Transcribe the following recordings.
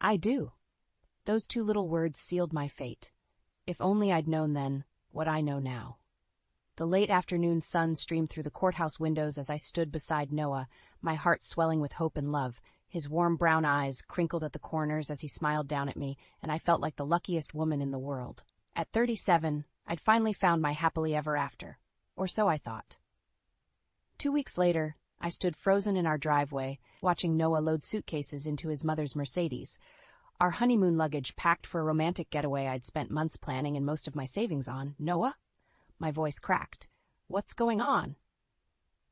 I do. Those two little words sealed my fate. If only I'd known then what I know now. The late afternoon sun streamed through the courthouse windows as I stood beside Noah, my heart swelling with hope and love. His warm brown eyes crinkled at the corners as he smiled down at me, and I felt like the luckiest woman in the world. At 37, I'd finally found my happily ever after. Or so I thought. 2 weeks later, I stood frozen in our driveway, watching Noah load suitcases into his mother's Mercedes. Our honeymoon luggage packed for a romantic getaway I'd spent months planning and most of my savings on. Noah? My voice cracked. What's going on?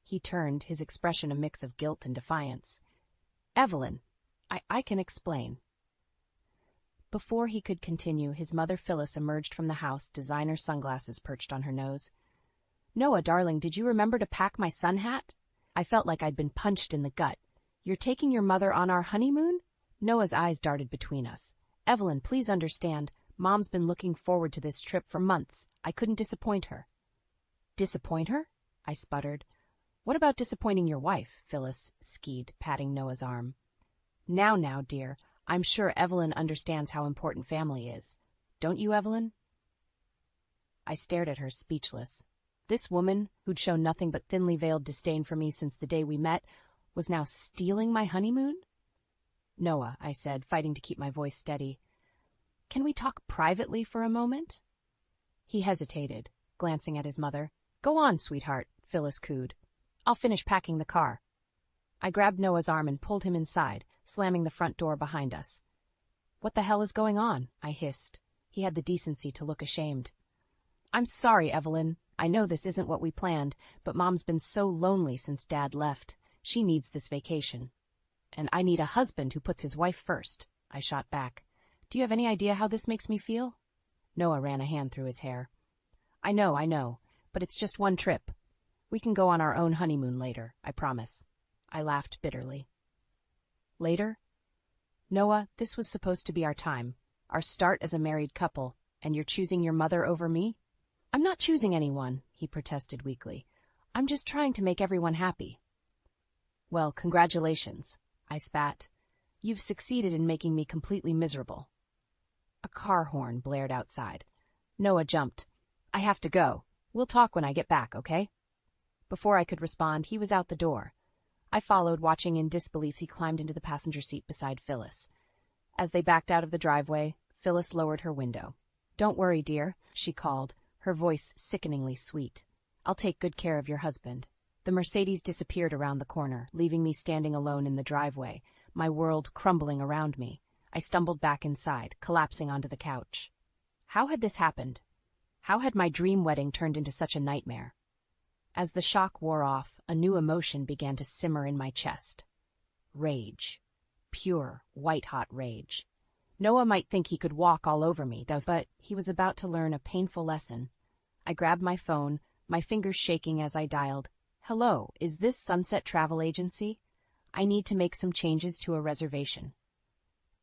He turned, his expression a mix of guilt and defiance. Evelyn, I can explain. Before he could continue, his mother Phyllis emerged from the house, designer sunglasses perched on her nose. Noah, darling, did you remember to pack my sun hat? I felt like I'd been punched in the gut. You're taking your mother on our honeymoon? Noah's eyes darted between us. Evelyn, please understand. Mom's been looking forward to this trip for months. I couldn't disappoint her. Disappoint her? I sputtered. What about disappointing your wife? Phyllis skied, patting Noah's arm. Now, dear, I'm sure Evelyn understands how important family is. Don't you, Evelyn? I stared at her, speechless. This woman, who'd shown nothing but thinly veiled disdain for me since the day we met, was now stealing my honeymoon? Noah, I said, fighting to keep my voice steady. Can we talk privately for a moment? He hesitated, glancing at his mother. Go on, sweetheart, Phyllis cooed. I'll finish packing the car. I grabbed Noah's arm and pulled him inside, slamming the front door behind us. What the hell is going on? I hissed. He had the decency to look ashamed. I'm sorry, Evelyn. I know this isn't what we planned, but Mom's been so lonely since Dad left. She needs this vacation. And I need a husband who puts his wife first, I shot back. Do you have any idea how this makes me feel? Noah ran a hand through his hair. I know, but it's just one trip. We can go on our own honeymoon later, I promise. I laughed bitterly. Later? Noah, this was supposed to be our time, our start as a married couple, and you're choosing your mother over me? I'm not choosing anyone, he protested weakly. I'm just trying to make everyone happy. Well, congratulations, I spat. You've succeeded in making me completely miserable. A car horn blared outside. Noah jumped. I have to go. We'll talk when I get back, okay? Before I could respond, he was out the door. I followed, watching in disbelief. He climbed into the passenger seat beside Phyllis. As they backed out of the driveway, Phyllis lowered her window. Don't worry, dear, she called, her voice sickeningly sweet. I'll take good care of your husband. The Mercedes disappeared around the corner, leaving me standing alone in the driveway, my world crumbling around me. I stumbled back inside, collapsing onto the couch. How had this happened? How had my dream wedding turned into such a nightmare? As the shock wore off, a new emotion began to simmer in my chest. Rage. Pure, white-hot rage. Noah might think he could walk all over me, but he was about to learn a painful lesson. I grabbed my phone, my fingers shaking as I dialed. Hello, is this Sunset Travel Agency? I need to make some changes to a reservation.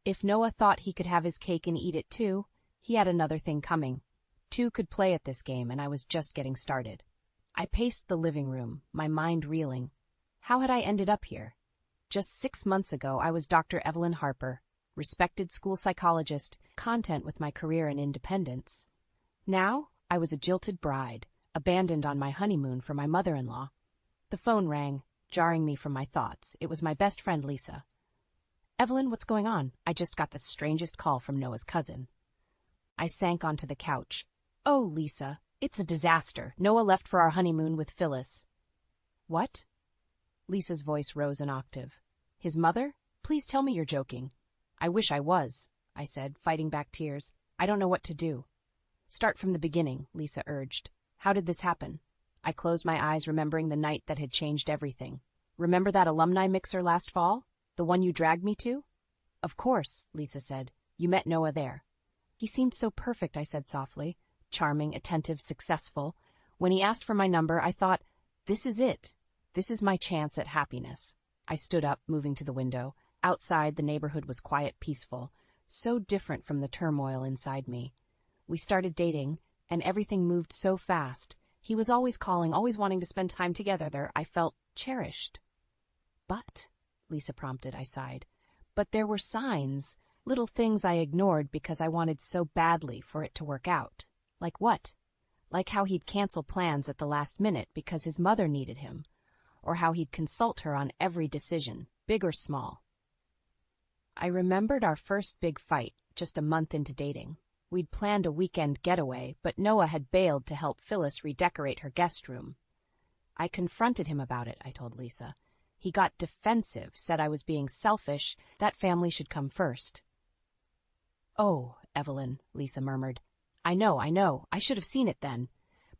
If Noah thought he could have his cake and eat it too, he had another thing coming. Two could play at this game, and I was just getting started. I paced the living room, my mind reeling. How had I ended up here? Just 6 months ago, I was Dr. Evelyn Harper, respected school psychologist, content with my career and independence. Now, I was a jilted bride, abandoned on my honeymoon for my mother-in-law. The phone rang, jarring me from my thoughts. It was my best friend, Lisa. Evelyn, what's going on? I just got the strangest call from Noah's cousin. I sank onto the couch. Oh, Lisa, it's a disaster. Noah left for our honeymoon with Phyllis. What? Lisa's voice rose an octave. His mother? Please tell me you're joking. I wish I was, I said, fighting back tears. I don't know what to do. Start from the beginning, Lisa urged. How did this happen? I closed my eyes, remembering the night that had changed everything. Remember that alumni mixer last fall? The one you dragged me to? Of course, Lisa said. You met Noah there. He seemed so perfect, I said softly. Charming, attentive, successful. When he asked for my number, I thought, this is it. This is my chance at happiness. I stood up, moving to the window. Outside, the neighborhood was quiet, peaceful, so different from the turmoil inside me. We started dating, and everything moved so fast. He was always calling, always wanting to spend time together. I felt cherished. But, Lisa prompted, I sighed. But there were signs. Little things I ignored because I wanted so badly for it to work out. Like what? Like how he'd cancel plans at the last minute because his mother needed him, or how he'd consult her on every decision, big or small. I remembered our first big fight, just a month into dating. We'd planned a weekend getaway, but Noah had bailed to help Phyllis redecorate her guest room. I confronted him about it, I told Lisa. He got defensive, said I was being selfish, that family should come first. "Oh, Evelyn," Lisa murmured. I know, I should have seen it then.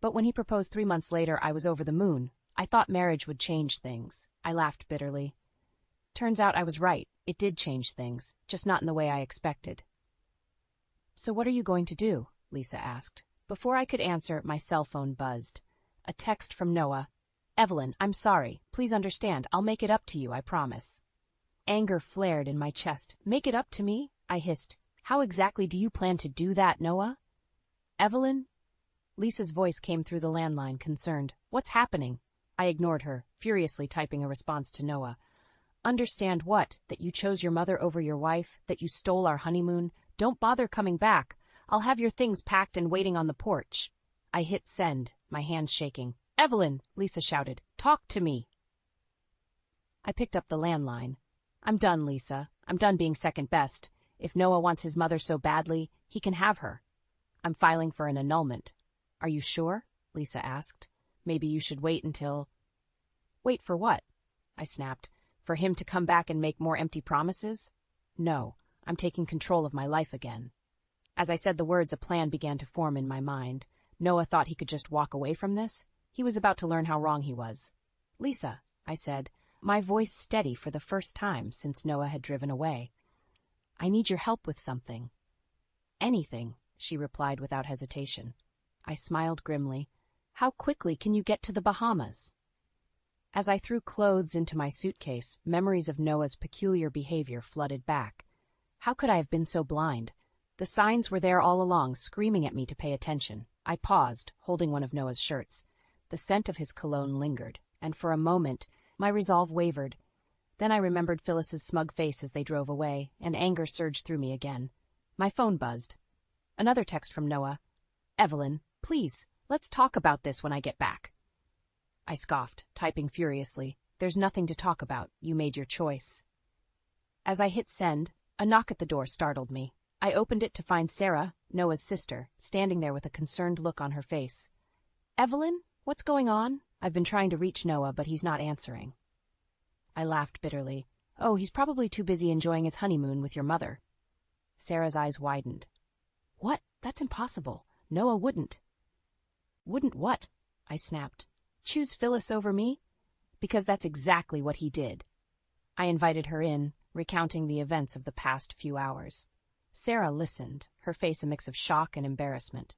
But when he proposed 3 months later, I was over the moon. I thought marriage would change things." I laughed bitterly. Turns out I was right. It did change things, just not in the way I expected. "So what are you going to do?" Lisa asked. Before I could answer, my cell phone buzzed. A text from Noah. "Evelyn, I'm sorry. Please understand. I'll make it up to you, I promise." Anger flared in my chest. "Make it up to me?" I hissed. "How exactly do you plan to do that, Noah?" "Evelyn?" Lisa's voice came through the landline, concerned. "What's happening?" I ignored her, furiously typing a response to Noah. "Understand what? That you chose your mother over your wife? That you stole our honeymoon? Don't bother coming back. I'll have your things packed and waiting on the porch." I hit send, my hands shaking. "Evelyn!" Lisa shouted. "Talk to me!" I picked up the landline. "I'm done, Lisa. I'm done being second best. If Noah wants his mother so badly, he can have her. I'm filing for an annulment." "Are you sure?" Lisa asked. "Maybe you should wait until—" "Wait for what?" I snapped. "For him to come back and make more empty promises? No, I'm taking control of my life again." As I said the words, a plan began to form in my mind. Noah thought he could just walk away from this. He was about to learn how wrong he was. "Lisa," I said, my voice steady for the first time since Noah had driven away. "I need your help with something." "Anything," she replied without hesitation. I smiled grimly. "How quickly can you get to the Bahamas?" As I threw clothes into my suitcase, memories of Noah's peculiar behavior flooded back. How could I have been so blind? The signs were there all along, screaming at me to pay attention. I paused, holding one of Noah's shirts. The scent of his cologne lingered, and for a moment, my resolve wavered. Then I remembered Phyllis's smug face as they drove away, and anger surged through me again. My phone buzzed. Another text from Noah. "Evelyn, please, let's talk about this when I get back." I scoffed, typing furiously. "There's nothing to talk about. You made your choice." As I hit send, a knock at the door startled me. I opened it to find Sarah, Noah's sister, standing there with a concerned look on her face. "Evelyn, what's going on? I've been trying to reach Noah, but he's not answering." I laughed bitterly. "Oh, he's probably too busy enjoying his honeymoon with your mother." Sarah's eyes widened. "What? That's impossible. Noah wouldn't." "Wouldn't what?" I snapped. "Choose Phyllis over me?" "Because that's exactly what he did." I invited her in, recounting the events of the past few hours. Sarah listened, her face a mix of shock and embarrassment.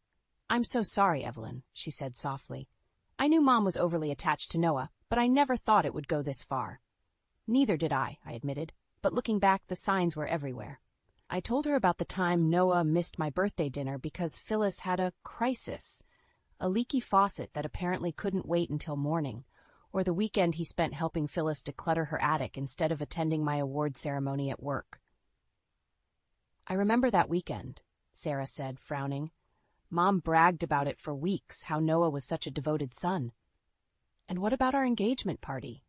"I'm so sorry, Evelyn," she said softly. "I knew Mom was overly attached to Noah, but I never thought it would go this far." "Neither did I admitted, but looking back, the signs were everywhere. I told her about the time Noah missed my birthday dinner because Phyllis had a crisis, a leaky faucet that apparently couldn't wait until morning, or the weekend he spent helping Phyllis declutter her attic instead of attending my award ceremony at work. "I remember that weekend," Sarah said, frowning. "Mom bragged about it for weeks, how Noah was such a devoted son." "And what about our engagement party?"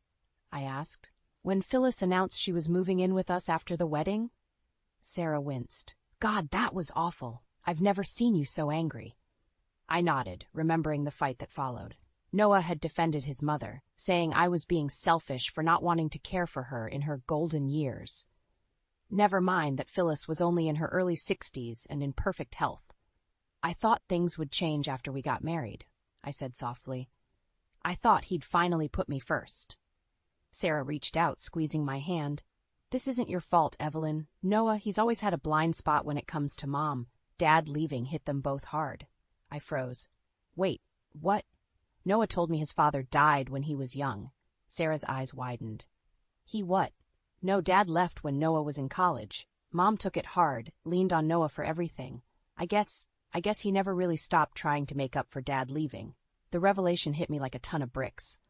I asked. "When Phyllis announced she was moving in with us after the wedding?" Sarah winced. "God, that was awful. I've never seen you so angry." I nodded, remembering the fight that followed. Noah had defended his mother, saying I was being selfish for not wanting to care for her in her golden years. Never mind that Phyllis was only in her early 60s and in perfect health. "I thought things would change after we got married," I said softly. "I thought he'd finally put me first." Sarah reached out, squeezing my hand. "This isn't your fault, Evelyn. Noah, he's always had a blind spot when it comes to Mom. Dad leaving hit them both hard." I froze. "Wait, what?" "Noah told me his father died when he was young." Sarah's eyes widened. "He what?" "No, Dad left when Noah was in college. Mom took it hard, leaned on Noah for everything. I guess he never really stopped trying to make up for Dad leaving." The revelation hit me like a ton of bricks.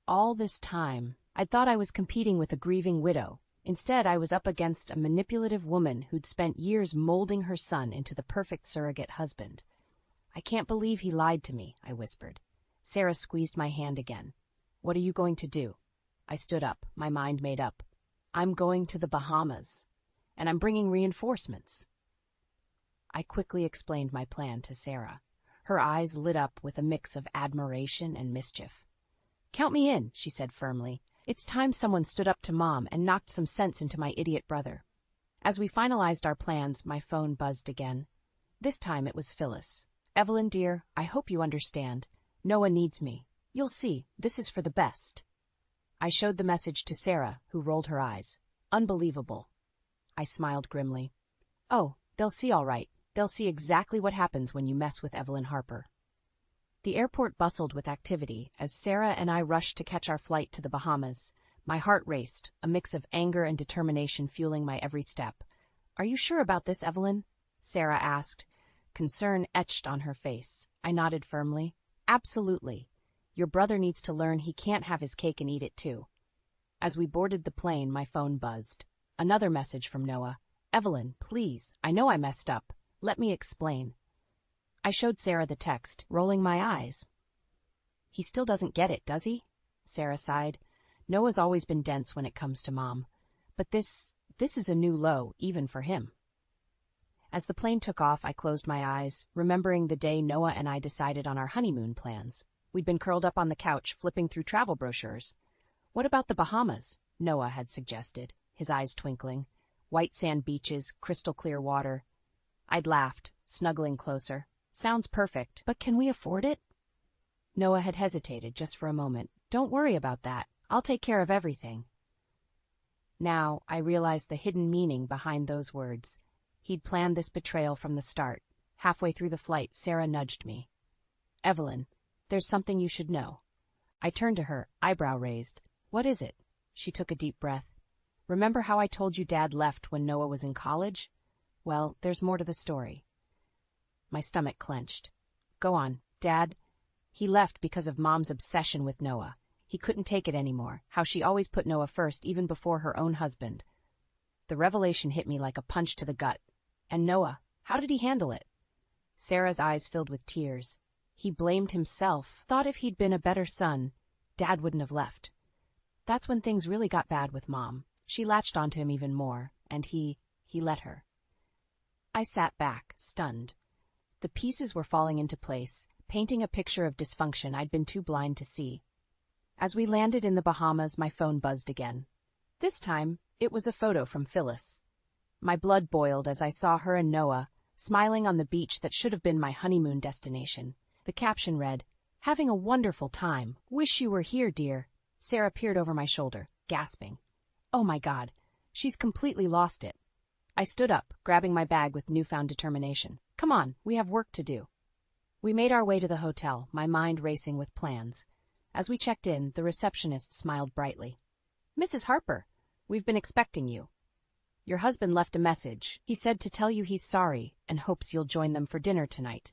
All this time, I'd thought I was competing with a grieving widow, Instead, I was up against a manipulative woman who'd spent years molding her son into the perfect surrogate husband. "I can't believe he lied to me," I whispered. Sarah squeezed my hand again. "What are you going to do?" I stood up, my mind made up. "I'm going to the Bahamas, and I'm bringing reinforcements." I quickly explained my plan to Sarah. Her eyes lit up with a mix of admiration and mischief. "Count me in," she said firmly. "It's time someone stood up to Mom and knocked some sense into my idiot brother." As we finalized our plans, my phone buzzed again. This time it was Phyllis. "Evelyn, dear, I hope you understand. Noah needs me. You'll see, this is for the best." I showed the message to Sarah, who rolled her eyes. "Unbelievable." I smiled grimly. "Oh, they'll see all right. They'll see exactly what happens when you mess with Evelyn Harper." The airport bustled with activity as Sarah and I rushed to catch our flight to the Bahamas. My heart raced, a mix of anger and determination fueling my every step. "Are you sure about this, Evelyn?" Sarah asked. Concern etched on her face. I nodded firmly. "Absolutely. Your brother needs to learn he can't have his cake and eat it too." As we boarded the plane, my phone buzzed. Another message from Noah. "Evelyn, please, I know I messed up. Let me explain." I showed Sarah the text, rolling my eyes. "He still doesn't get it, does he?" Sarah sighed. "Noah's always been dense when it comes to Mom. But this is a new low, even for him." As the plane took off, I closed my eyes, remembering the day Noah and I decided on our honeymoon plans. We'd been curled up on the couch, flipping through travel brochures. "What about the Bahamas?" Noah had suggested, his eyes twinkling. White sand beaches, crystal clear water. I'd laughed, snuggling closer. "Sounds perfect, but can we afford it?" Noah had hesitated just for a moment. "Don't worry about that. I'll take care of everything." Now, I realized the hidden meaning behind those words. He'd planned this betrayal from the start. Halfway through the flight, Sarah nudged me. "Evelyn, there's something you should know." I turned to her, eyebrow raised. "What is it?" She took a deep breath. "Remember how I told you Dad left when Noah was in college? Well, there's more to the story." My stomach clenched. "Go on, Dad." "He left because of Mom's obsession with Noah. He couldn't take it anymore, how she always put Noah first even before her own husband." The revelation hit me like a punch to the gut. "And Noah, how did he handle it?" Sarah's eyes filled with tears. "He blamed himself, thought if he'd been a better son, Dad wouldn't have left. That's when things really got bad with Mom. She latched onto him even more, and he let her." I sat back, stunned. The pieces were falling into place, painting a picture of dysfunction I'd been too blind to see. As we landed in the Bahamas, my phone buzzed again. This time, it was a photo from Phyllis. My blood boiled as I saw her and Noah, smiling on the beach that should have been my honeymoon destination. The caption read, "Having a wonderful time. Wish you were here, dear." Sarah peered over my shoulder, gasping. "Oh my God, she's completely lost it." I stood up, grabbing my bag with newfound determination. "Come on, we have work to do." We made our way to the hotel, my mind racing with plans. As we checked in, the receptionist smiled brightly. "Mrs. Harper, we've been expecting you. Your husband left a message. He said to tell you he's sorry and hopes you'll join them for dinner tonight."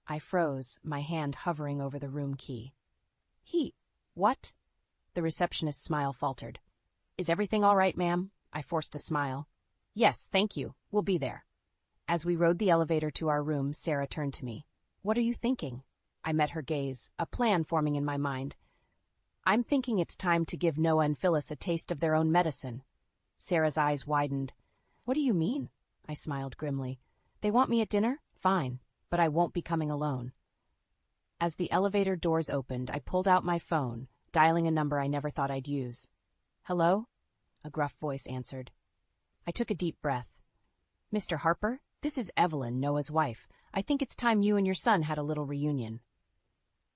I froze, my hand hovering over the room key. What?" The receptionist's smile faltered. "Is everything all right, ma'am?" I forced a smile. "Yes, thank you. We'll be there." As we rode the elevator to our room, Sarah turned to me. "What are you thinking?" I met her gaze, a plan forming in my mind. "I'm thinking it's time to give Noah and Phyllis a taste of their own medicine." Sarah's eyes widened. "What do you mean?" I smiled grimly. "They want me at dinner? Fine, but I won't be coming alone." As the elevator doors opened, I pulled out my phone, dialing a number I never thought I'd use. "Hello?" a gruff voice answered. I took a deep breath. "Mr. Harper, this is Evelyn, Noah's wife. I think it's time you and your son had a little reunion."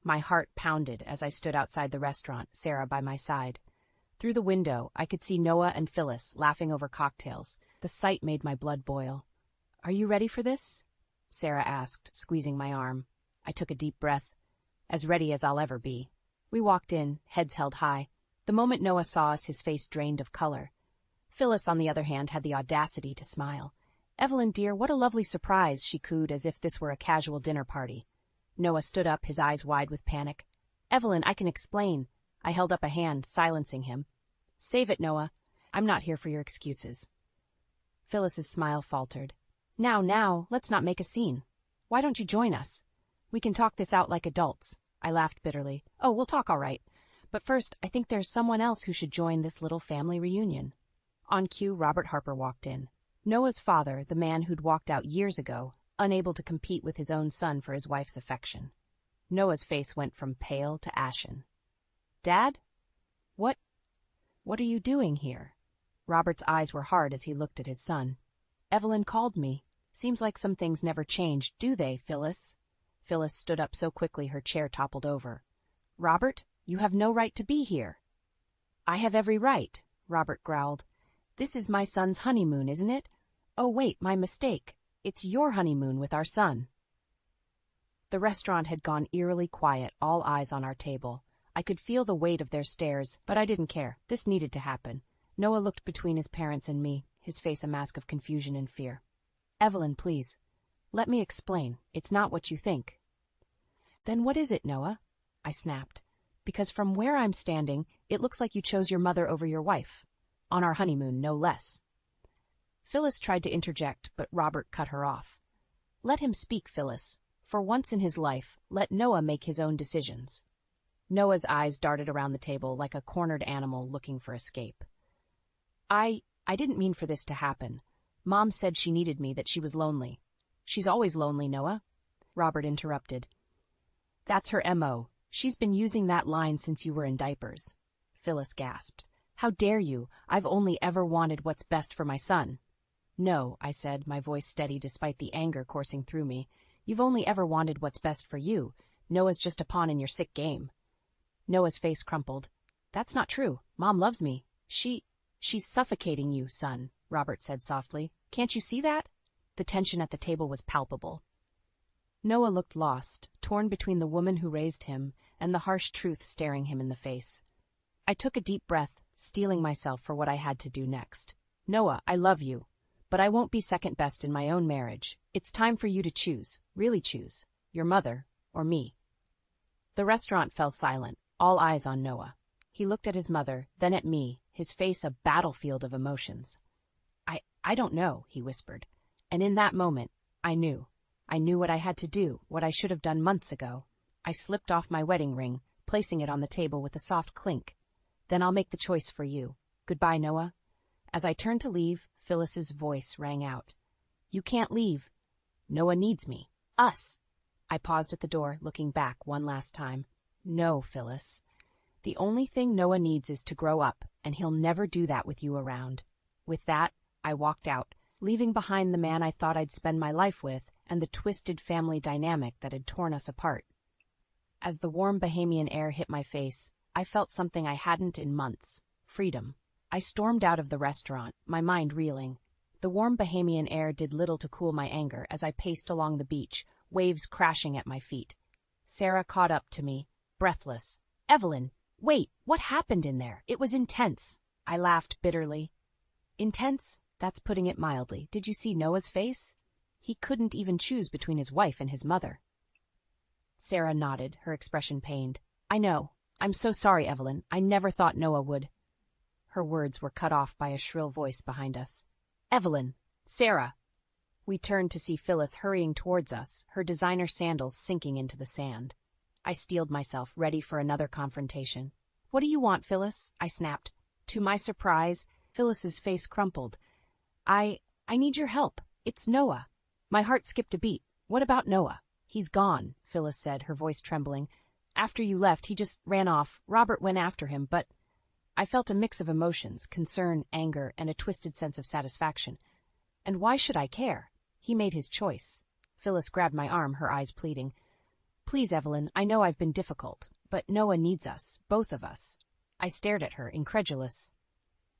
My heart pounded as I stood outside the restaurant, Sarah by my side. Through the window, I could see Noah and Phyllis laughing over cocktails. The sight made my blood boil. "Are you ready for this?" Sarah asked, squeezing my arm. I took a deep breath. "As ready as I'll ever be." We walked in, heads held high. The moment Noah saw us, his face drained of color. Phyllis, on the other hand, had the audacity to smile. "Evelyn, dear, what a lovely surprise," she cooed as if this were a casual dinner party. Noah stood up, his eyes wide with panic. "Evelyn, I can explain." I held up a hand, silencing him. "Save it, Noah. I'm not here for your excuses. Phyllis's smile faltered. Now, let's not make a scene. Why don't you join us? We can talk this out like adults. I laughed bitterly. Oh, we'll talk all right. But first, I think there's someone else who should join this little family reunion. On cue, Robert Harper walked in. Noah's father, the man who'd walked out years ago, unable to compete with his own son for his wife's affection. Noah's face went from pale to ashen. Dad? What are you doing here? Robert's eyes were hard as he looked at his son. Evelyn called me. Seems like some things never change, do they, Phyllis? Phyllis stood up so quickly her chair toppled over. Robert, you have no right to be here. I have every right, Robert growled. This is my son's honeymoon, isn't it? Oh, wait, my mistake. It's your honeymoon with our son. The restaurant had gone eerily quiet, all eyes on our table. I could feel the weight of their stares, but I didn't care. This needed to happen. Noah looked between his parents and me, his face a mask of confusion and fear. Evelyn, please. Let me explain. It's not what you think. Then what is it, Noah? I snapped. Because from where I'm standing, it looks like you chose your mother over your wife. On our honeymoon, no less. Phyllis tried to interject, but Robert cut her off. Let him speak, Phyllis. For once in his life, let Noah make his own decisions. Noah's eyes darted around the table like a cornered animal looking for escape. I didn't mean for this to happen. Mom said she needed me, that she was lonely. She's always lonely, Noah. Robert interrupted. That's her M.O. She's been using that line since you were in diapers. Phyllis gasped. How dare you? I've only ever wanted what's best for my son. No, I said, my voice steady despite the anger coursing through me. You've only ever wanted what's best for you. Noah's just a pawn in your sick game. Noah's face crumpled. That's not true. Mom loves me. She's suffocating you, son, Robert said softly. Can't you see that? The tension at the table was palpable. Noah looked lost, torn between the woman who raised him and the harsh truth staring him in the face. I took a deep breath, steeling myself for what I had to do next. Noah, I love you, but I won't be second best in my own marriage. It's time for you to choose, really choose, your mother or me. The restaurant fell silent, all eyes on Noah. He looked at his mother, then at me, his face a battlefield of emotions. I don't know, he whispered. And in that moment, I knew. I knew what I had to do, what I should have done months ago. I slipped off my wedding ring, placing it on the table with a soft clink. Then I'll make the choice for you. Goodbye, Noah. As I turned to leave, Phyllis's voice rang out. You can't leave. Noah needs me. Us. I paused at the door, looking back one last time. No, Phyllis. The only thing Noah needs is to grow up, and he'll never do that with you around. With that, I walked out, leaving behind the man I thought I'd spend my life with and the twisted family dynamic that had torn us apart. As the warm Bahamian air hit my face, I felt something I hadn't in months. Freedom. I stormed out of the restaurant, my mind reeling. The warm Bahamian air did little to cool my anger as I paced along the beach, waves crashing at my feet. Sarah caught up to me, breathless. Evelyn, wait, what happened in there? It was intense. I laughed bitterly. Intense? That's putting it mildly. Did you see Noah's face? He couldn't even choose between his wife and his mother. Sarah nodded, her expression pained. I know. I'm so sorry, Evelyn. I never thought Noah would. Her words were cut off by a shrill voice behind us. Evelyn! Sarah! We turned to see Phyllis hurrying towards us, her designer sandals sinking into the sand. I steeled myself, ready for another confrontation. What do you want, Phyllis? I snapped. To my surprise, Phyllis's face crumpled. I need your help. It's Noah. My heart skipped a beat. What about Noah? He's gone, Phyllis said, her voice trembling. After you left, he just ran off. Robert went after him, but I felt a mix of emotions, concern, anger, and a twisted sense of satisfaction. And why should I care? He made his choice. Phyllis grabbed my arm, her eyes pleading. Please, Evelyn, I know I've been difficult, but Noah needs us, both of us. I stared at her, incredulous.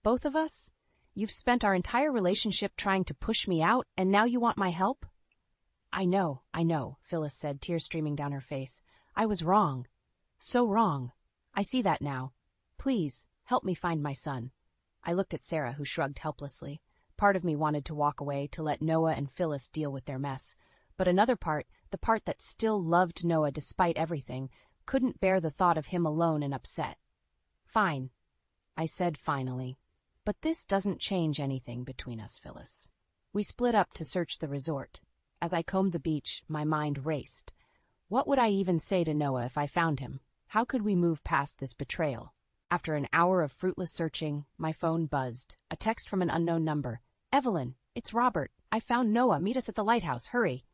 Both of us? You've spent our entire relationship trying to push me out, and now you want my help? I know, Phyllis said, tears streaming down her face. I was wrong. So wrong. I see that now. Please, help me find my son. I looked at Sarah, who shrugged helplessly. Part of me wanted to walk away, to let Noah and Phyllis deal with their mess. But another part, the part that still loved Noah despite everything, couldn't bear the thought of him alone and upset. Fine, I said finally. But this doesn't change anything between us, Phyllis. We split up to search the resort. As I combed the beach, my mind raced. What would I even say to Noah if I found him? How could we move past this betrayal? After an hour of fruitless searching, my phone buzzed. A text from an unknown number. "Evelyn, it's Robert. I found Noah. Meet us at the lighthouse. Hurry."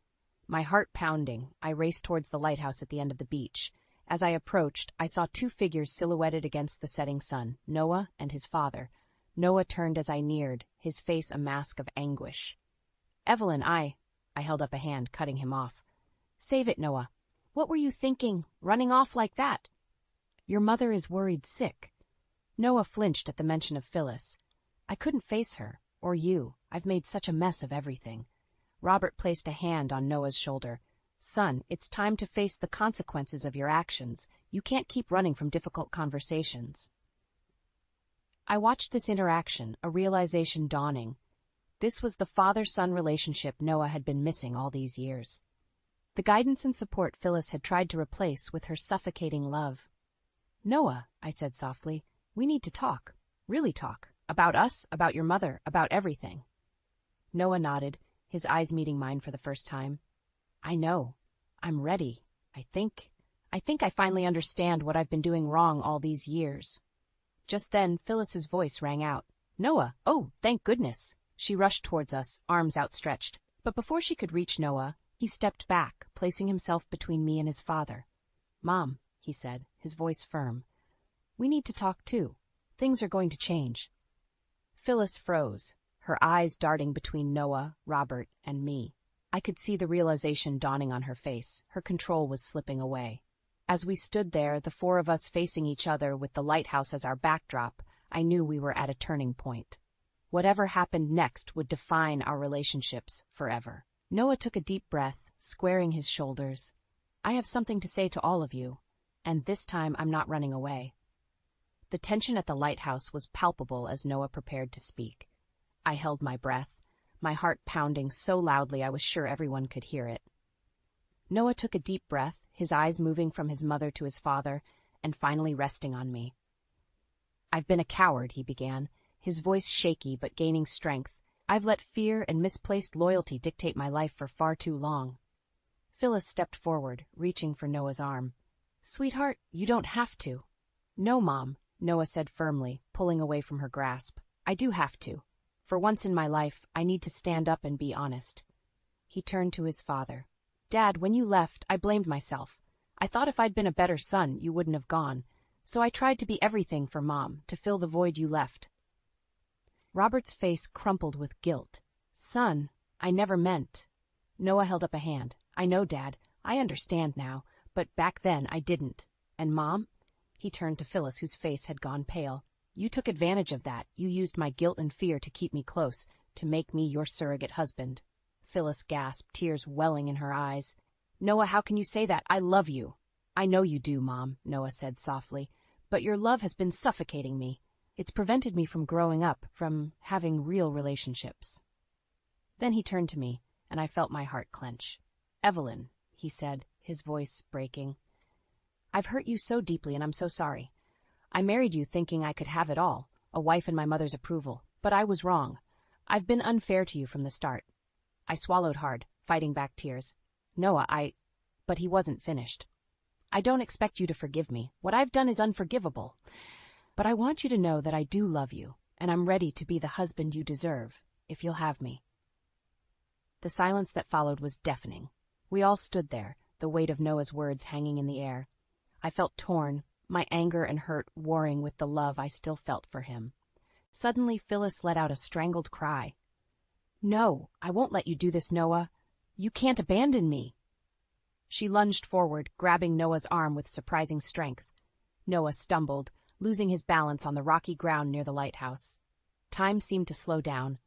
My heart pounding, I raced towards the lighthouse at the end of the beach. As I approached, I saw two figures silhouetted against the setting sun, Noah and his father. Noah turned as I neared, his face a mask of anguish. "Evelyn, I held up a hand, cutting him off. "Save it, Noah. What were you thinking, running off like that?" "Your mother is worried sick." Noah flinched at the mention of Phyllis. "I couldn't face her, or you. I've made such a mess of everything." Robert placed a hand on Noah's shoulder. "Son, it's time to face the consequences of your actions. You can't keep running from difficult conversations." I watched this interaction, a realization dawning. This was the father-son relationship Noah had been missing all these years. The guidance and support Phyllis had tried to replace with her suffocating love. "Noah," I said softly, "we need to talk. Really talk. About us, about your mother, about everything." Noah nodded, his eyes meeting mine for the first time. "I know. I'm ready. I think I finally understand what I've been doing wrong all these years." Just then, Phyllis's voice rang out. "Noah! Oh, thank goodness!" She rushed towards us, arms outstretched. But before she could reach Noah, he stepped back, placing himself between me and his father. "Mom," he said, his voice firm. "We need to talk too. Things are going to change." Phyllis froze, her eyes darting between Noah, Robert, and me. I could see the realization dawning on her face. Her control was slipping away. As we stood there, the four of us facing each other with the lighthouse as our backdrop, I knew we were at a turning point. Whatever happened next would define our relationships forever. Noah took a deep breath, squaring his shoulders. "I have something to say to all of you, and this time I'm not running away." The tension at the lighthouse was palpable as Noah prepared to speak. I held my breath, my heart pounding so loudly I was sure everyone could hear it. Noah took a deep breath, his eyes moving from his mother to his father, and finally resting on me. "I've been a coward," he began, his voice shaky but gaining strength. "I've let fear and misplaced loyalty dictate my life for far too long." Phyllis stepped forward, reaching for Noah's arm. "Sweetheart, you don't have to." "No, Mom," Noah said firmly, pulling away from her grasp. "I do have to. For once in my life, I need to stand up and be honest." He turned to his father. "Dad, when you left, I blamed myself. I thought if I'd been a better son, you wouldn't have gone. So I tried to be everything for Mom, to fill the void you left." Robert's face crumpled with guilt. "Son, I never meant." Noah held up a hand. "I know, Dad. I understand now. But back then, I didn't. And Mom?" He turned to Phyllis, whose face had gone pale. "You took advantage of that. You used my guilt and fear to keep me close, to make me your surrogate husband." Phyllis gasped, tears welling in her eyes. "Noah, how can you say that? I love you." "I know you do, Mom," Noah said softly. "But your love has been suffocating me. It's prevented me from growing up, from having real relationships." Then he turned to me, and I felt my heart clench. "Evelyn," he said, his voice breaking. "I've hurt you so deeply, and I'm so sorry. I married you thinking I could have it all, a wife and my mother's approval. But I was wrong. I've been unfair to you from the start." I swallowed hard, fighting back tears. "Noah, But he wasn't finished. "I don't expect you to forgive me. What I've done is unforgivable. But I want you to know that I do love you, and I'm ready to be the husband you deserve, if you'll have me." The silence that followed was deafening. We all stood there, the weight of Noah's words hanging in the air. I felt torn, my anger and hurt warring with the love I still felt for him. Suddenly, Phyllis let out a strangled cry. "No, I won't let you do this, Noah. You can't abandon me." She lunged forward, grabbing Noah's arm with surprising strength. Noah stumbled, losing his balance on the rocky ground near the lighthouse. Time seemed to slow down.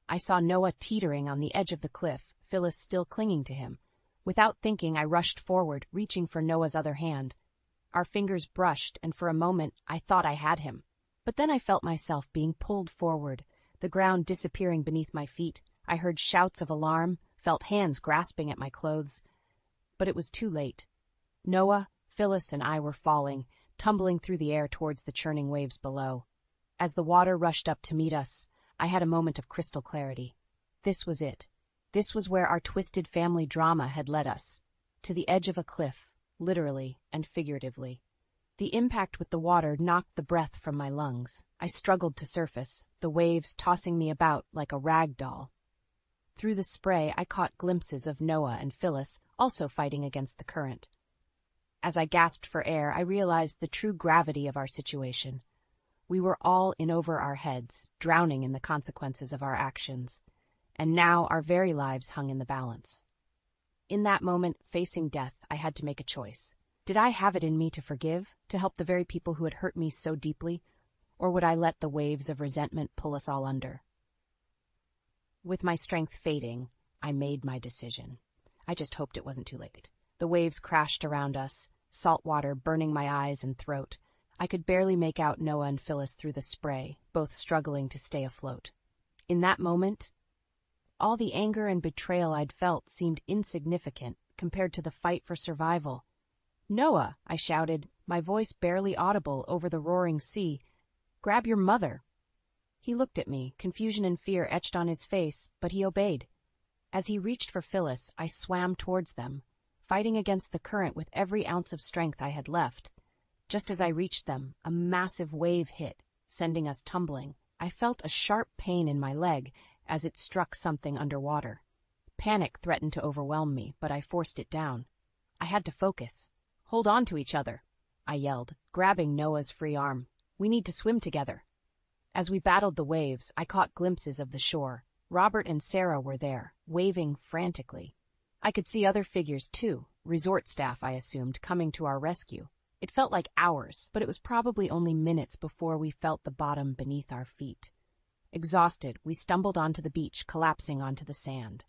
I saw Noah teetering on the edge of the cliff, Phyllis still clinging to him. Without thinking, I rushed forward, reaching for Noah's other hand. Our fingers brushed, and for a moment, I thought I had him. But then I felt myself being pulled forward, the ground disappearing beneath my feet. I heard shouts of alarm, felt hands grasping at my clothes. But it was too late. Noah, Phyllis, and I were falling, tumbling through the air towards the churning waves below. As the water rushed up to meet us, I had a moment of crystal clarity. This was it. This was where our twisted family drama had led us. To the edge of a cliff, literally and figuratively. The impact with the water knocked the breath from my lungs. I struggled to surface, the waves tossing me about like a rag doll. Through the spray, I caught glimpses of Noah and Phyllis also fighting against the current. As I gasped for air, I realized the true gravity of our situation. We were all in over our heads, drowning in the consequences of our actions, and now our very lives hung in the balance. In that moment, facing death, I had to make a choice. Did I have it in me to forgive, to help the very people who had hurt me so deeply, or would I let the waves of resentment pull us all under? With my strength fading, I made my decision. I just hoped it wasn't too late. The waves crashed around us, salt water burning my eyes and throat. I could barely make out Noah and Phyllis through the spray, both struggling to stay afloat. In that moment, all the anger and betrayal I'd felt seemed insignificant compared to the fight for survival. "Noah," I shouted, my voice barely audible over the roaring sea, "grab your mother." He looked at me, confusion and fear etched on his face, but he obeyed. As he reached for Phyllis, I swam towards them, fighting against the current with every ounce of strength I had left. Just as I reached them, a massive wave hit, sending us tumbling. I felt a sharp pain in my leg as it struck something underwater. Panic threatened to overwhelm me, but I forced it down. I had to focus. "Hold on to each other," I yelled, grabbing Noah's free arm. "We need to swim together." As we battled the waves, I caught glimpses of the shore. Robert and Sarah were there, waving frantically. I could see other figures too, resort staff, I assumed, coming to our rescue. It felt like hours, but it was probably only minutes before we felt the bottom beneath our feet. Exhausted, we stumbled onto the beach, collapsing onto the sand.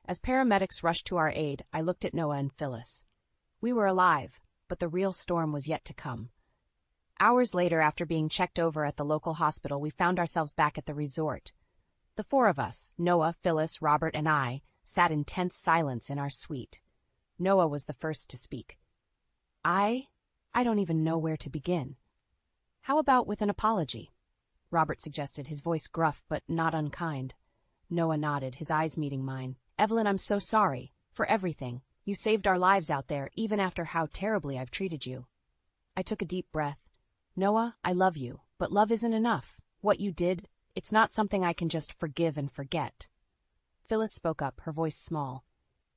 As paramedics rushed to our aid, I looked at Noah and Phyllis. We were alive, but the real storm was yet to come. Hours later, after being checked over at the local hospital, we found ourselves back at the resort. The four of us, Noah, Phyllis, Robert, and I, sat in tense silence in our suite. Noah was the first to speak. I don't even know where to begin. "How about with an apology?" Robert suggested, his voice gruff but not unkind. Noah nodded, his eyes meeting mine. "Evelyn, I'm so sorry. For everything. You saved our lives out there, even after how terribly I've treated you." I took a deep breath. "Noah, I love you, but love isn't enough. What you did, it's not something I can just forgive and forget." Phyllis spoke up, her voice small.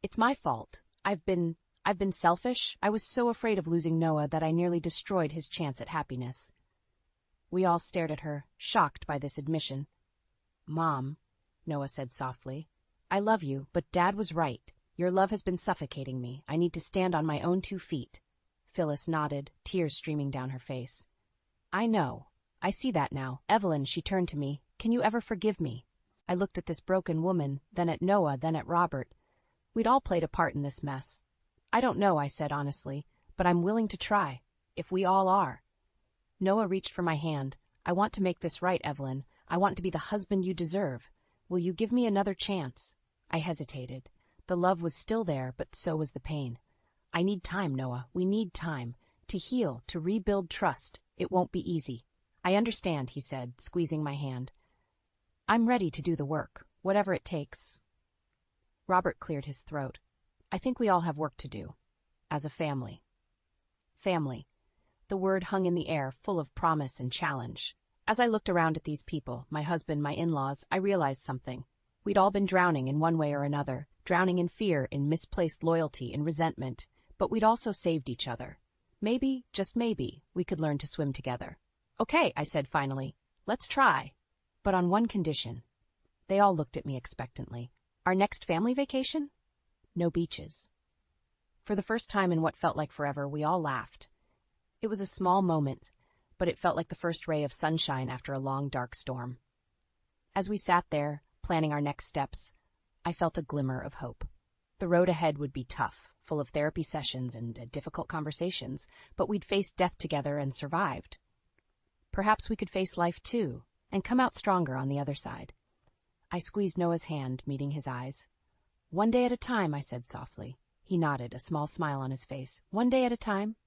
"It's my fault. I've been selfish. I was so afraid of losing Noah that I nearly destroyed his chance at happiness." We all stared at her, shocked by this admission. "Mom," Noah said softly, "I love you, but Dad was right. Your love has been suffocating me. I need to stand on my own 2 feet. Phyllis nodded, tears streaming down her face. "I know. I see that now. Evelyn," she turned to me, "can you ever forgive me?" I looked at this broken woman, then at Noah, then at Robert. We'd all played a part in this mess. "I don't know," I said honestly, "but I'm willing to try, if we all are." Noah reached for my hand. "I want to make this right, Evelyn. I want to be the husband you deserve. Will you give me another chance?" I hesitated. The love was still there, but so was the pain. "I need time, Noah. We need time. To heal, to rebuild trust. It won't be easy." "I understand," he said, squeezing my hand. "I'm ready to do the work, whatever it takes." Robert cleared his throat. "I think we all have work to do. As a family." Family. The word hung in the air, full of promise and challenge. As I looked around at these people, my husband, my in-laws, I realized something. We'd all been drowning in one way or another, drowning in fear, in misplaced loyalty, in resentment, but we'd also saved each other. Maybe, just maybe, we could learn to swim together. "Okay," I said finally. "Let's try. But on one condition." They all looked at me expectantly. "Our next family vacation? No beaches." For the first time in what felt like forever, we all laughed. It was a small moment, but it felt like the first ray of sunshine after a long, dark storm. As we sat there, planning our next steps, I felt a glimmer of hope. The road ahead would be tough, full of therapy sessions and difficult conversations, but we'd faced death together and survived. Perhaps we could face life too, and come out stronger on the other side. I squeezed Noah's hand, meeting his eyes. "One day at a time," I said softly. He nodded, a small smile on his face. "One day at a time."